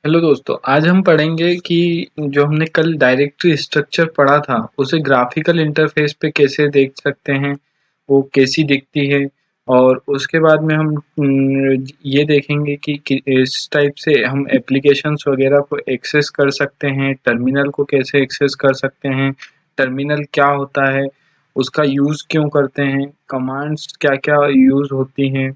Hello दोस्तों, आज हम पढ़ेंगे कि जो हमने कल डायरेक्टरी स्ट्रक्चर पढ़ा था, उसे ग्राफिकल इंटरफेस पे कैसे देख सकते हैं, वो कैसी दिखती है। और उसके बाद में हम ये देखेंगे कि इस टाइप से हम एप्लीकेशंस वगैरह को एक्सेस कर सकते हैं, टर्मिनल को कैसे एक्सेस कर सकते हैं, टर्मिनल क्या होता है, उसका यूज़ क्यों करते हैं, कमांड्स क्या-क्या यूज़ होती हैं,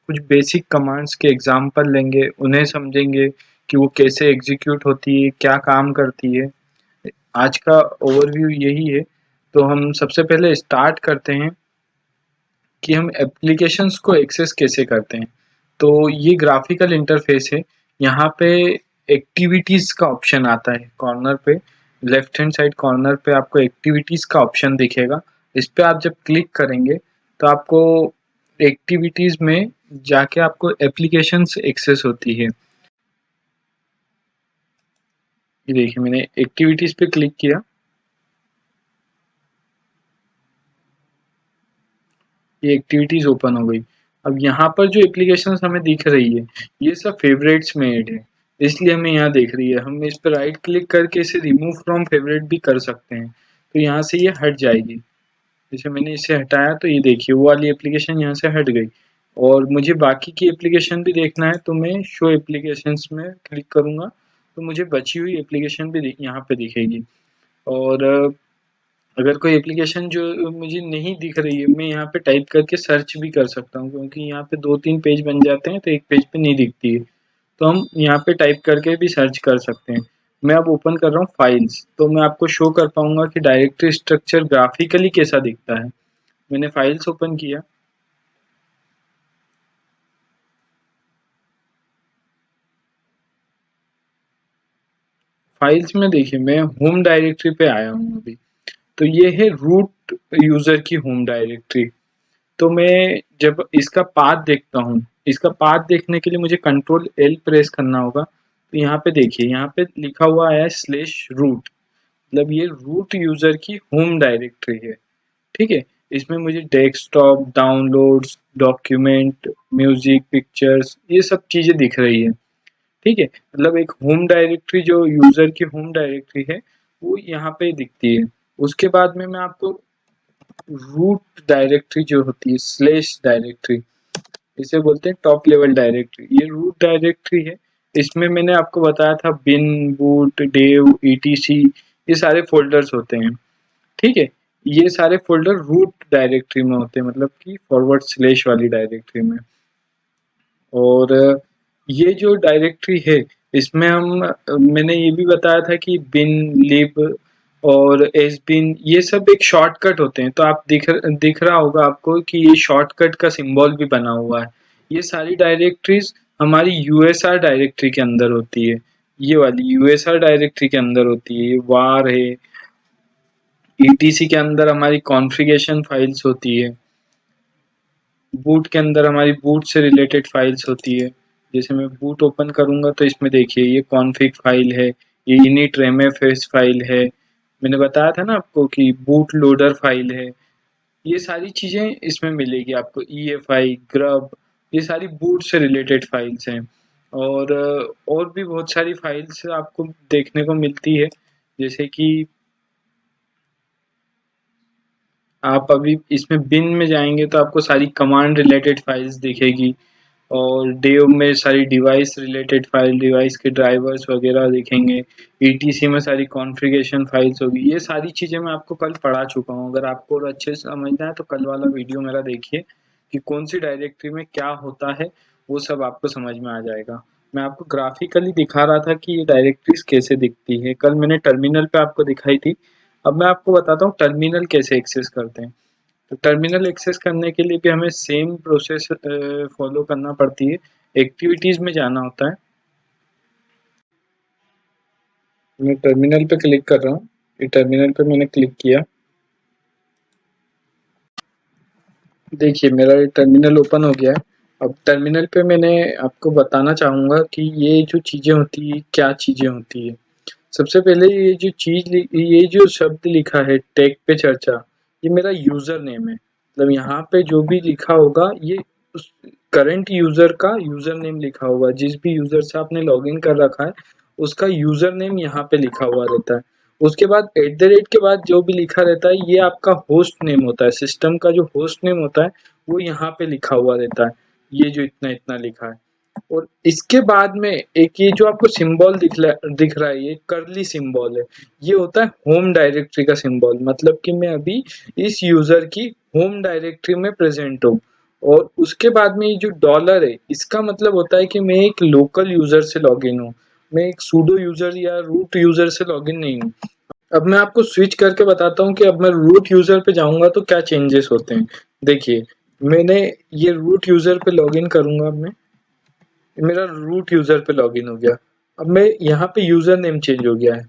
कुछ बेसिक कमांड्स के एग्जांपल लेंगे, उन्हें समझेंगे कि वो कैसे एग्जीक्यूट होती है, क्या काम करती है। आज का ओवरव्यू यही है। तो हम सबसे पहले स्टार्ट करते हैं कि हम एप्लीकेशंस को एक्सेस कैसे करते हैं। तो ये ग्राफिकल इंटरफेस है। यहाँ पे एक्टिविटीज़ का ऑप्शन आता है कॉर्नर पे, लेफ्ट हैंड साइड कॉर्नर पे आपको एक्टिविटीज़ का ऑप्शन दिखेगा। इस पे आप जब क्लिक करेंगे तो आपको एक्टिविटीज़ में जाके आपको एप्लीकेशंस एक्सेस होती है। ये देखिए, मैंने एक्टिविटीज पे क्लिक किया। ये एक्टिविटीज ओपन हो गई। अब यहाँ पर जो एप्लीकेशंस हमें दिख रही है, ये सब फेवरेट्स में ऐड है, इसलिए हमें यहाँ दिख रही है। हम इस पर राइट क्लिक करके इसे रिमूव फ्रॉम फेवरेट भी कर सकते हैं, तो यहाँ से ये हट जाएगी। जैसे मैंने इसे हटाया तो ये देखिए वो वाली एप्लीकेशन यहाँ से हट गई। और मुझे बाकी की एप्लीकेशन भी देखना है तो मैं शो एप्लीकेशंस में क्लिक करूँगा, तो मुझे बची हुई एप्लीकेशन भी यहाँ पे दिखेगी। और अगर कोई एप्लीकेशन जो मुझे नहीं दिख रही है, मैं यहाँ पे टाइप करके सर्च भी कर सकता हूँ, क्योंकि यहाँ पे 2-3 पेज बन जाते हैं तो एक पेज पे नहीं दिखती है। तो हम यहाँ पे टाइप करके भी सर्च कर सकते हैं। मैं अब ओपन कर रहा हूँ फाइल्स, तो मैं आपको शो कर पाऊंगा कि डायरेक्टरी स्ट्रक्चर ग्राफिकली कैसा दिखता है। मैंने फाइल्स ओपन किया। फाइल्स में देखिए मैं होम डायरेक्टरी पे आया हूँ अभी। तो ये है रूट यूजर की होम डायरेक्टरी। तो मैं जब इसका पाथ देखता हूँ, इसका पाथ देखने के लिए मुझे कंट्रोल एल प्रेस करना होगा। तो यहाँ पे देखिए, यहाँ पे लिखा हुआ है स्लेश रूट, मतलब ये रूट यूजर की होम डायरेक्टरी है। ठीक है। इसमें मुझे desktop, downloads, document, music, pictures, ये सब चीजें दिख रही है। ठीक है, मतलब एक होम डायरेक्टरी जो यूजर की होम डायरेक्टरी है, वो यहाँ पे दिखती है। उसके बाद में मैं आपको रूट डायरेक्टरी जो होती है, स्लेश डायरेक्टरी, इसे बोलते हैं टॉप लेवल डायरेक्टरी। ये रूट डायरेक्टरी है। इसमें मैंने आपको बताया था बिन, बूट, डेव, ईटीसी, ये सारे फोल्डर्स होते हैं। ठीक है। ये सारे फोल्डर रूट डायरेक्टरी में होते हैं, मतलब कि फॉरवर्ड स्लेश वाली डायरेक्टरी में। और ये जो डायरेक्टरी है, इसमें हम मैंने ये भी बताया था कि बिन, लिब और एस बिन, ये सब एक शॉर्टकट होते हैं। तो आप दिख रहा होगा आपको कि ये शॉर्टकट का सिंबल भी बना हुआ है। ये सारी डायरेक्टरीज हमारी यूएसआर डायरेक्टरी के अंदर होती है। ये वाली यूएसआर डायरेक्टरी के अंदर होती है। ये वार है। ईटीसी के अंदर हमारी कॉन्फ़िगरेशन फाइल्स होती है। बूट के अंदर हमारी बूट से रिलेटेड फाइल्स होती है। जैसे मैं बूट ओपन करूंगा तो इसमें देखिए ये कॉन्फ़िग फाइल है, ये इनिट रेमएफएस फाइल है। मैंने बताया था ना आपको कि बूट लोडर फाइल है। ये सारी चीज़ें इसमें मिलेगी आपको। ईएफआई, ग्रब, ये सारी बूट से रिलेटेड फाइल्स हैं। और भी बहुत सारी फाइल्स आपको देखने को मिलती है। जैसे कि आप अभी इसमें बिन में जाएंगे तो आपको सारी कमांड रिलेटेड फाइल्स दिखेगी। और डेव में सारी डिवाइस रिलेटेड फाइल, डिवाइस के ड्राइवर्स वगैरह दिखेंगे। ईटीसी में सारी कॉन्फ़िगरेशन फाइल्स होगी। ये सारी चीज़ें मैं आपको कल पढ़ा चुका हूँ। अगर आपको और अच्छे से समझना है तो कल वाला वीडियो मेरा देखिए कि कौन सी डायरेक्टरी में क्या होता है, वो सब आपको समझ में आ जाएगा। मैं आपको ग्राफिकली दिखा रहा था कि ये डायरेक्टरीज कैसे दिखती है। कल मैंने टर्मिनल पे आपको दिखाई थी। अब मैं आपको बताता हूँ टर्मिनल कैसे एक्सेस करते हैं। तो टर्मिनल एक्सेस करने के लिए भी हमें सेम प्रोसेस फॉलो करना पड़ती है। एक्टिविटीज में जाना होता है। मैं टर्मिनल पे क्लिक कर रहा हूँ। ये टर्मिनल पे मैंने क्लिक किया। देखिए मेरा ये टर्मिनल ओपन हो गया है। अब टर्मिनल पे मैंने आपको बताना चाहूँगा कि ये जो चीज़ें होती है, क्या चीज़ें होती है। सबसे पहले ये जो शब्द लिखा है टेक पे चर्चा, ये मेरा यूजर नेम है। मतलब यहाँ पे जो भी लिखा होगा ये करंट यूजर का यूजर नेम लिखा होगा, जिस भी यूजर से आपने लॉगिन कर रखा है उसका यूजर नेम यहाँ पे लिखा हुआ रहता है। उसके बाद एट द रेट के बाद जो भी लिखा रहता है ये आपका होस्ट नेम होता है, सिस्टम का जो होस्ट नेम होता है वो यहाँ पे लिखा हुआ रहता है, ये जो इतना इतना लिखा है। और इसके बाद में एक ये जो आपको सिंबल दिख रहा है, ये कर्ली सिंबल है, ये होता है होम डायरेक्टरी का सिंबल, मतलब कि मैं अभी इस यूजर की होम डायरेक्टरी में प्रेजेंट हूँ। और उसके बाद में ये जो डॉलर है इसका मतलब होता है कि मैं एक लोकल यूजर से लॉगिन हूँ, मैं एक सूडो यूजर या रूट यूजर से लॉगिन नहीं हूँ। अब मैं आपको स्विच करके बताता हूँ कि अब मैं रूट यूजर पे जाऊंगा तो क्या चेंजेस होते हैं। देखिए, मैंने ये रूट यूजर पे लॉगिन करूंगा, अब मैं मेरा रूट यूजर पे लॉगिन हो गया। अब मैं यहाँ पे यूजर नेम चेंज हो गया है,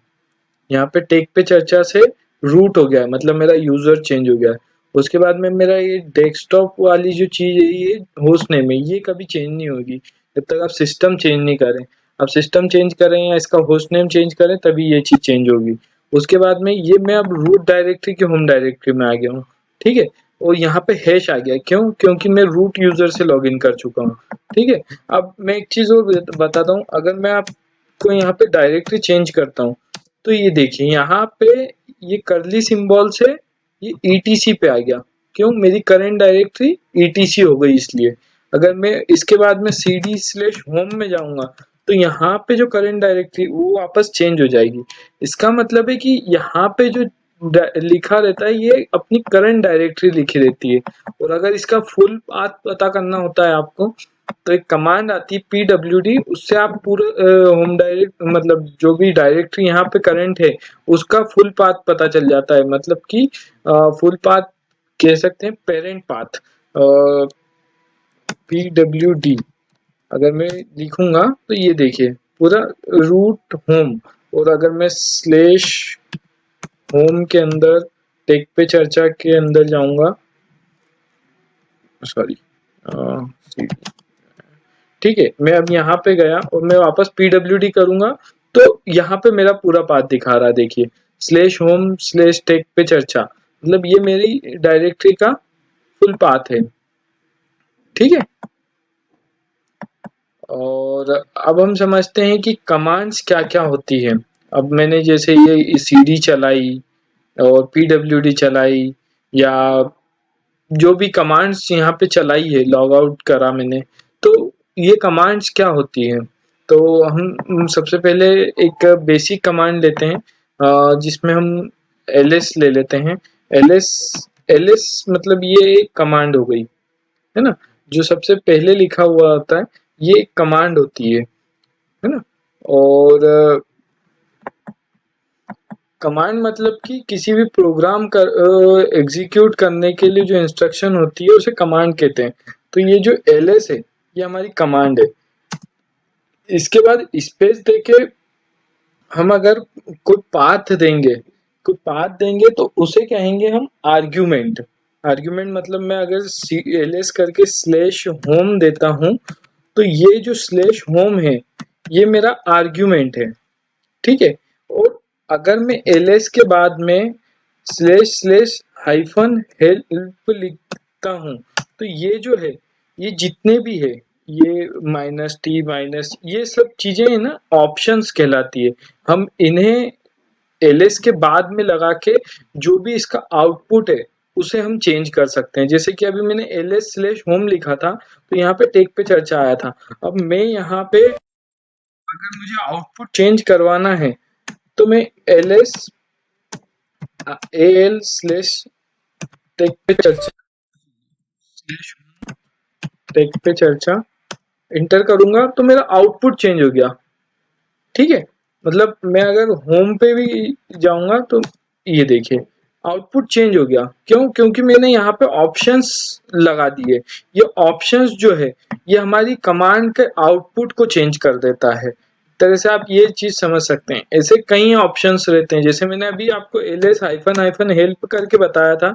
यहाँ पे टेक पे चर्चा से रूट हो गया है, मतलब मेरा यूजर चेंज हो गया है। उसके बाद में मेरा ये डेस्कटॉप वाली जो चीज है ये होस्ट नेम है, ये कभी चेंज नहीं होगी जब तक आप सिस्टम चेंज नहीं करें। आप सिस्टम चेंज करें या इसका होस्ट नेम चेंज करें तभी ये चीज चेंज होगी। उसके बाद में ये मैं अब रूट डायरेक्टरी की होम डायरेक्टरी में आ गया हूँ, ठीक है। और यहाँ पे हैश आ गया, क्यों? क्योंकि मैं रूट यूजर से लॉगिन कर चुका हूँ, ठीक है। अब मैं एक चीज और बताता हूँ, अगर मैं आपको यहाँ पे डायरेक्टरी चेंज करता हूँ तो ये देखिए यहाँ पे ये कर्ली सिंबल से ये ईटीसी पे आ गया, क्यों? मेरी करंट डायरेक्टरी ईटीसी हो गई इसलिए। अगर मैं इसके बाद में cd/home में जाऊंगा तो यहाँ पे जो करंट डायरेक्टरी वो वापस चेंज हो जाएगी। इसका मतलब है कि यहाँ पे जो लिखा रहता है ये अपनी करंट डायरेक्टरी लिखी रहती है। और अगर इसका फुल पाथ पता करना होता है आपको तो एक कमांड आती है pwd, उससे आप पूरा होम डायरेक्ट मतलब जो भी डायरेक्टरी यहाँ पे करंट है उसका फुल पाथ पता चल जाता है, मतलब कि फुल पाथ कह सकते हैं पेरेंट पाथ। pwd अगर मैं लिखूंगा तो ये देखिए पूरा रूट होम, और अगर मैं स्लैश होम के अंदर टेक पे चर्चा के अंदर जाऊंगा, सॉरी, ठीक है, मैं अब यहाँ पे गया और मैं वापस pwd करूंगा तो यहाँ पे मेरा पूरा पाथ दिखा रहा है, देखिए /home/टेक पे चर्चा, मतलब ये मेरी डायरेक्टरी का फुल पाथ है, ठीक है। और अब हम समझते हैं कि कमांड्स क्या क्या होती है। अब मैंने जैसे ये cd चलाई और pwd चलाई या जो भी कमांड्स यहाँ पे चलाई है, लॉग आउट करा मैंने, तो ये कमांड्स क्या होती है। तो हम सबसे पहले एक बेसिक कमांड लेते हैं जिसमें हम ls ले लेते हैं। ls ls मतलब ये एक कमांड हो गई, है ना, जो सबसे पहले लिखा हुआ होता है ये एक कमांड होती है ना। और कमांड मतलब कि किसी भी प्रोग्राम का एग्जीक्यूट करने के लिए जो इंस्ट्रक्शन होती है उसे कमांड कहते हैं। तो ये जो ls है ये हमारी कमांड है। इसके बाद स्पेस देके हम अगर कोई पाथ देंगे तो उसे कहेंगे हम आर्ग्यूमेंट। आर्ग्यूमेंट मतलब मैं अगर ls करके /home देता हूं तो ये जो /home है ये मेरा आर्ग्यूमेंट है, ठीक है। और अगर मैं ls के बाद में //-हेल्प लिखता हूँ तो ये जो है ये जितने भी है ये -t ये सब चीजें है ना ऑप्शंस कहलाती है। हम इन्हें ls के बाद में लगा के जो भी इसका आउटपुट है उसे हम चेंज कर सकते हैं। जैसे कि अभी मैंने ls/home लिखा था तो यहाँ पे टेक पे चर्चा आया था। अब मैं यहाँ पे अगर मुझे आउटपुट चेंज करवाना है तो मैं ls टेक पे चर्चा इंटर करूंगा तो मेरा आउटपुट चेंज हो गया, ठीक है। मतलब मैं अगर होम पे भी जाऊंगा तो ये देखिए आउटपुट चेंज हो गया, क्यों? क्योंकि मैंने यहाँ पे ऑप्शंस लगा दिए। ये ऑप्शंस जो है ये हमारी कमांड के आउटपुट को चेंज कर देता है। तरह से आप ये चीज समझ सकते हैं। ऐसे कई ऑप्शंस रहते हैं, जैसे मैंने अभी आपको ls-हेल्प करके बताया था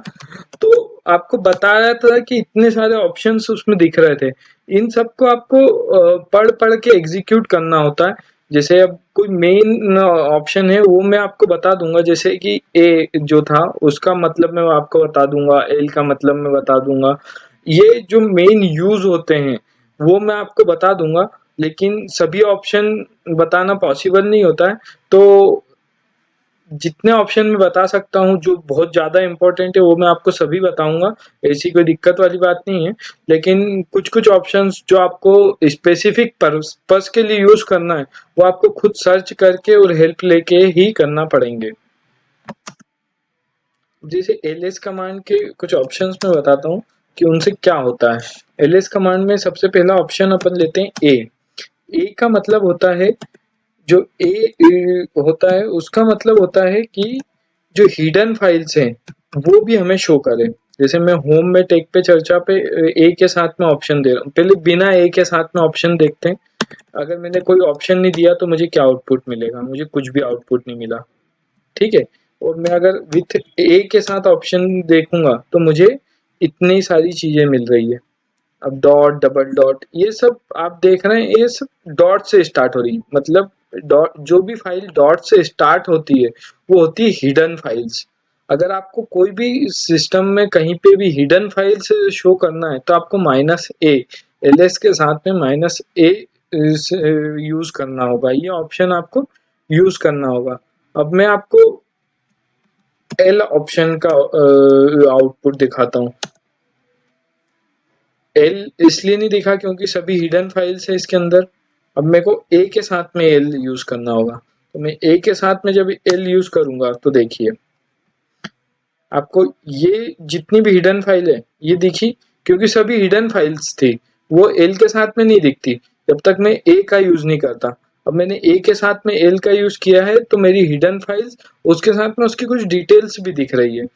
तो आपको बताया था कि इतने सारे ऑप्शंस उसमें दिख रहे थे। इन सबको आपको पढ़ पढ़ के एग्जीक्यूट करना होता है। जैसे अब कोई मेन ऑप्शन है वो मैं आपको बता दूंगा, जैसे कि ए जो था उसका मतलब मैं आपको बता दूंगा, एल का मतलब मैं बता दूंगा। ये जो मेन यूज होते हैं वो मैं आपको बता दूंगा, लेकिन सभी ऑप्शन बताना पॉसिबल नहीं होता है। तो जितने ऑप्शन मैं बता सकता हूँ जो बहुत ज़्यादा इम्पोर्टेंट है वो मैं आपको सभी बताऊंगा, ऐसी कोई दिक्कत वाली बात नहीं है। लेकिन कुछ-कुछ ऑप्शंस जो आपको स्पेसिफिक पर्पस के लिए यूज़ करना है, वो आपको खुद सर्च करके और हेल्प लेके ही करना पड़ेंगे। जैसे एलएस कमांड के कुछ ऑप्शंस मैं बताता हूँ कि उनसे क्या होता है। एलएस कमांड में सबसे पहला ऑप्शन अपन लेते हैं ए। ए का मतलब होता है, जो ए होता है उसका मतलब होता है कि जो हिडन फाइल्स हैं वो भी हमें शो करे। जैसे मैं होम में टेक पे चर्चा पे ए के साथ में ऑप्शन दे रहा हूँ, पहले बिना ए के साथ में ऑप्शन देखते हैं। अगर मैंने कोई ऑप्शन नहीं दिया तो मुझे क्या आउटपुट मिलेगा, मुझे कुछ भी आउटपुट नहीं मिला, ठीक है। और मैं अगर विथ ए के साथ ऑप्शन देखूंगा तो मुझे इतनी सारी चीजें मिल रही है। अब डॉट डबल डॉट ये सब आप देख रहे हैं, ये सब डॉट से स्टार्ट हो रही है, मतलब डॉट जो भी फाइल डॉट से स्टार्ट होती है वो होती है हिडन फाइल्स। अगर आपको कोई भी सिस्टम में कहीं पे भी हिडन फाइल्स शो करना है तो आपको माइनस ए, एलएस के साथ में माइनस ए यूज करना होगा, ये ऑप्शन आपको यूज करना होगा। अब मैं आपको एल ऑप्शन का आउटपुट दिखाता हूँ। एल इसलिए नहीं दिखा क्योंकि सभी हिडन फाइल्स है इसके अंदर। अब मेरे को ए के साथ में एल यूज करना होगा, तो मैं ए के साथ में जब एल यूज करूंगा तो देखिए आपको ये जितनी भी हिडन फाइल है ये दिखी, क्योंकि सभी हिडन फाइल्स थी, वो एल के साथ में नहीं दिखती जब तक मैं ए का यूज नहीं करता। अब मैंने ए के साथ में एल का यूज किया है तो मेरी हिडन फाइल्स उसके साथ में उसकी कुछ डिटेल्स भी दिख रही है।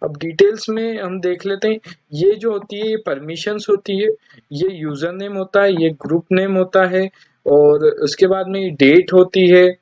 अब डिटेल्स में हम देख लेते हैं, ये जो होती है ये परमिशंस होती है, ये यूजर नेम होता है, ये ग्रुप नेम होता है, और उसके बाद में ये डेट होती है,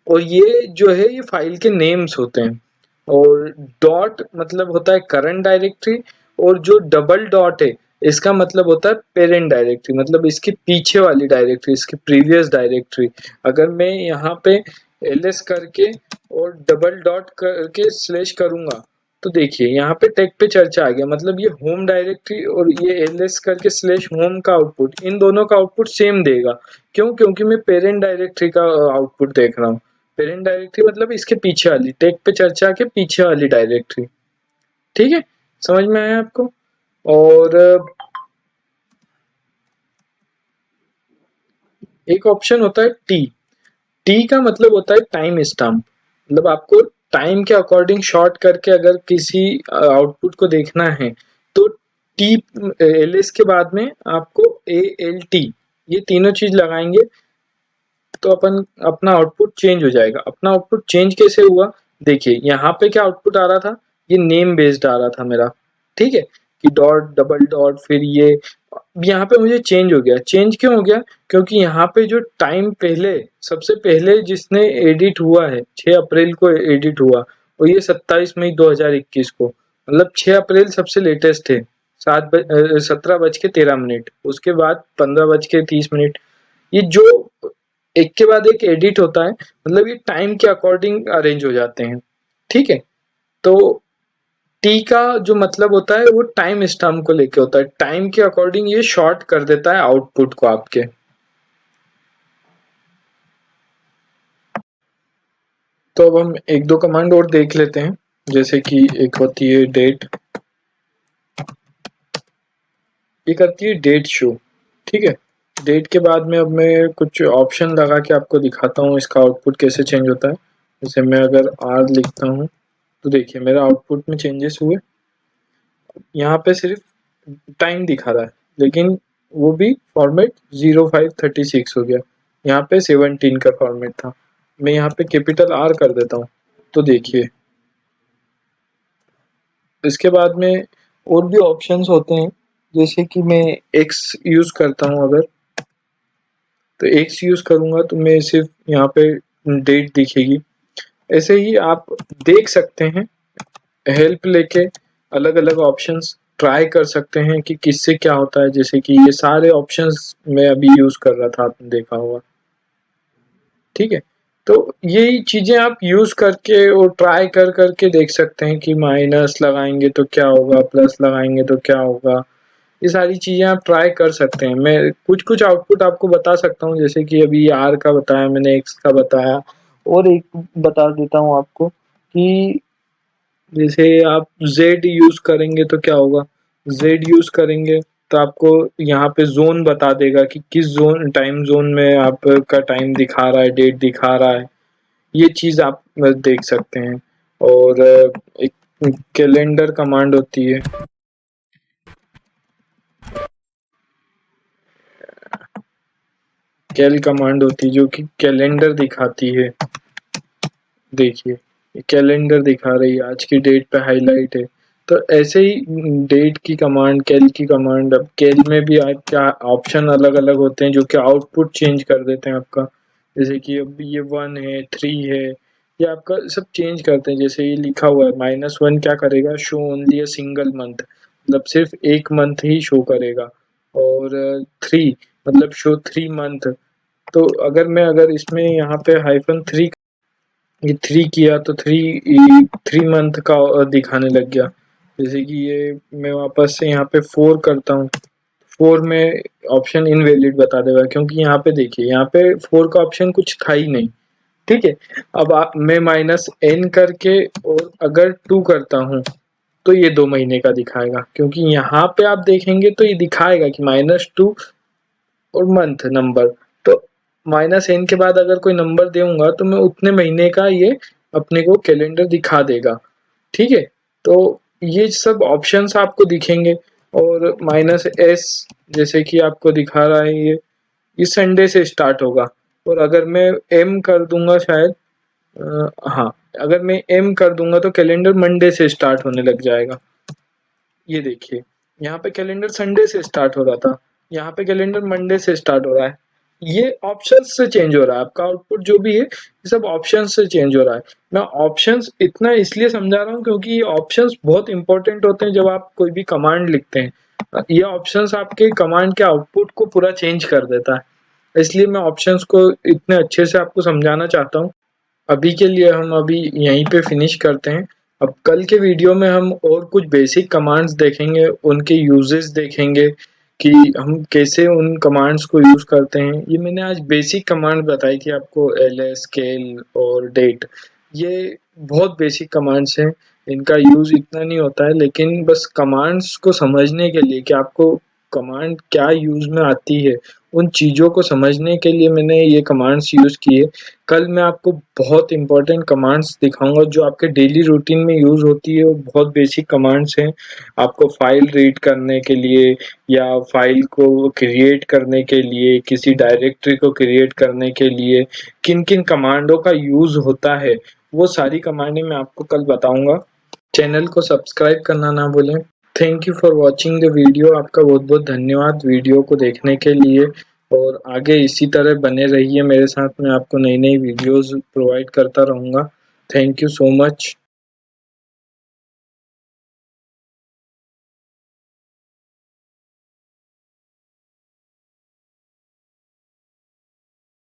और ये जो है ये फाइल के नेम्स होते हैं। और डॉट मतलब होता है करंट डायरेक्टरी, और जो डबल डॉट है इसका मतलब होता है पेरेंट डायरेक्टरी, मतलब इसके पीछे वाली डायरेक्टरी, इसकी प्रीवियस डायरेक्टरी। अगर मैं यहाँ पे ls करके और डबल डॉट करके स्लैश करूंगा तो देखिए यहाँ पे टेक पे चर्चा आ गया, मतलब ये होम डायरेक्टरी और ये ls करके स्लैश होम का आउटपुट, इन दोनों का आउटपुट सेम देगा। क्यों? क्योंकि मैं पेरेंट डायरेक्टरी का आउटपुट देख रहा हूँ। पेरेंट डायरेक्टरी मतलब इसके पीछे वाली, टेक पे चर्चा के पीछे वाली डायरेक्टरी। ठीक है, समझ में आया आपको? और एक ऑप्शन होता है टी। टी का मतलब होता है टाइम स्टैम्प, मतलब आपको टाइम के अकॉर्डिंग शॉर्ट करके अगर किसी आउटपुट को देखना है तो टी एल एस के बाद में आपको ए एल टी, ये तीनों चीज लगाएंगे तो अपन अपना आउटपुट चेंज हो जाएगा। अपना आउटपुट चेंज कैसे हुआ, देखिए यहाँ पे क्या आउटपुट आ रहा था, ये नेम बेस्ड आ रहा था मेरा, ठीक है, कि डॉट डबल डॉट फिर ये, यहाँ पे मुझे चेंज हो गया। चेंज क्यों हो गया? क्योंकि यहाँ पे जो टाइम पहले सबसे पहले जिसने एडिट हुआ है 6 अप्रैल को एडिट हुआ, और ये 27 मई 2021 को, मतलब 6 अप्रैल सबसे लेटेस्ट है, 17:13, उसके बाद 15:30। ये जो एक के बाद एक एडिट होता है, मतलब ये टाइम के अकॉर्डिंग अरेंज हो जाते हैं, ठीक है। तो टी का जो मतलब होता है वो टाइम स्टैम्प को लेके होता है, टाइम के अकॉर्डिंग ये शॉर्ट कर देता है आउटपुट को आपके। तो अब हम एक दो कमांड और देख लेते हैं, जैसे कि एक होती है डेट, ये करती है डेट शो, ठीक है। डेट के बाद में अब मैं कुछ ऑप्शन लगा के आपको दिखाता हूँ इसका आउटपुट कैसे चेंज होता है। जैसे मैं अगर आर लिखता हूँ तो देखिए मेरा आउटपुट में चेंजेस हुए, यहाँ पे सिर्फ टाइम दिखा रहा है, लेकिन वो भी फॉर्मेट 0536 हो गया, यहाँ पे 17 का फॉर्मेट था। मैं यहाँ पे कैपिटल आर कर देता हूँ तो देखिए इसके बाद में और भी ऑप्शंस होते हैं, जैसे कि मैं एक्स यूज करता हूँ अगर, तो एक्स यूज करूंगा तो मैं सिर्फ यहाँ पे डेट दिखेगी। ऐसे ही आप देख सकते हैं, हेल्प लेके अलग अलग ऑप्शंस ट्राई कर सकते हैं कि किससे क्या होता है। जैसे कि ये सारे ऑप्शंस मैं अभी यूज कर रहा था, आपने देखा होगा, ठीक है। तो यही चीजें आप यूज करके और ट्राई कर करके देख सकते हैं कि माइनस लगाएंगे तो क्या होगा, प्लस लगाएंगे तो क्या होगा, ये सारी चीज़ें आप ट्राई कर सकते हैं। मैं कुछ-कुछ आउटपुट आपको बता सकता हूँ, जैसे कि अभी R का बताया मैंने, X का बताया, और एक बता देता हूँ आपको कि जैसे आप Z यूज़ करेंगे तो क्या होगा, Z यूज़ करेंगे तो आपको यहाँ पे ज़ोन बता देगा कि किस टाइम ज़ोन में आपका टाइम दिखा रहा है, डेट दिखा रहा है। ये चीज़ आप देख सकते हैं। और एक कैलेंडर कमांड होती है, कैल कमांड होती है जो कि कैलेंडर दिखाती है। देखिए, ये कैलेंडर दिखा रही है, आज की डेट पे हाईलाइट है। तो ऐसे ही डेट की कमांड, कैल की कमांड, अब कैल में भी आप क्या ऑप्शन अलग-अलग होते हैं जो कि आउटपुट चेंज कर देते हैं आपका। जैसे कि अब ये 1 है, 3 है, ये आपका सब चेंज करते हैं। जैसे ये लिखा हुआ है -1 क्या करेगा, show only a single month, मतलब सिर्फ 1 मंथ ही शो करेगा। और 3 मतलब शो 3 मंथ। तो अगर इसमें यहाँ पे -3 ये 3 किया तो 3 मंथ का दिखाने लग गया। जैसे कि ये मैं वापस से यहाँ पे 4 करता हूँ, 4 में ऑप्शन इनवैलिड बता देगा, क्योंकि यहाँ पे देखिए, यहाँ पे 4 का ऑप्शन कुछ था ही नहीं। ठीक है, अब मैं -n करके और अगर 2 करता हूँ तो ये 2 महीने का दिखाएगा, क्योंकि यहाँ पे आप देखेंगे तो ये दिखाएगा कि -2 और मंथ नंबर, तो -n के बाद अगर कोई नंबर दूंगा तो मैं उतने महीने का ये अपने को कैलेंडर दिखा देगा। ठीक है, तो ये सब ऑप्शंस आपको दिखेंगे। और -s जैसे कि आपको दिखा रहा है, ये संडे से स्टार्ट होगा। और अगर मैं m कर दूंगा शायद, हाँ, अगर मैं m कर दूंगा तो कैलेंडर मंडे से स्टार्ट होने लग जाएगा। ये देखिए, यहाँ पे कैलेंडर संडे से स्टार्ट हो रहा था, यहाँ पे कैलेंडर मंडे से स्टार्ट हो रहा है। ये ऑप्शंस से चेंज हो रहा है, आपका आउटपुट जो भी है ये सब ऑप्शंस से चेंज हो रहा है। मैं ऑप्शंस इतना इसलिए समझा रहा हूँ क्योंकि ये ऑप्शंस बहुत इंपॉर्टेंट होते हैं जब आप कोई भी कमांड लिखते हैं। ये ऑप्शंस आपके कमांड के आउटपुट को पूरा चेंज कर देता है, इसलिए मैं ऑप्शंस को इतने अच्छे से आपको समझाना चाहता हूँ। अभी के लिए हम अभी यहीं पे फिनिश करते हैं। अब कल के वीडियो में हम और कुछ बेसिक कमांड्स देखेंगे, उनके यूजेस देखेंगे कि हम कैसे उन कमांड्स को यूज़ करते हैं। ये मैंने आज बेसिक कमांड बताई थी आपको, ls, scale और date। ये बहुत बेसिक कमांड्स हैं, इनका यूज़ इतना नहीं होता है, लेकिन बस कमांड्स को समझने के लिए कि आपको कमांड क्या यूज़ में आती है, उन चीज़ों को समझने के लिए मैंने ये कमांड्स यूज़ किए। कल मैं आपको बहुत इंपॉर्टेंट कमांड्स दिखाऊंगा जो आपके डेली रूटीन में यूज़ होती है, वो बहुत बेसिक कमांड्स हैं। आपको फाइल रीड करने के लिए या फाइल को क्रिएट करने के लिए, किसी डायरेक्टरी को क्रिएट करने के लिए किन किन कमांडों का यूज़ होता है, वो सारी कमांडें मैं आपको कल बताऊंगा। चैनल को सब्सक्राइब करना ना भूलें। Thank you for watching the video. आपका बहुत बहुत धन्यवाद वीडियो को देखने के लिए, और आगे इसी तरह बने रहिए मेरे साथ। मैं आपको नई नई वीडियोस प्रोवाइड करता रहूँगा। Thank you so much.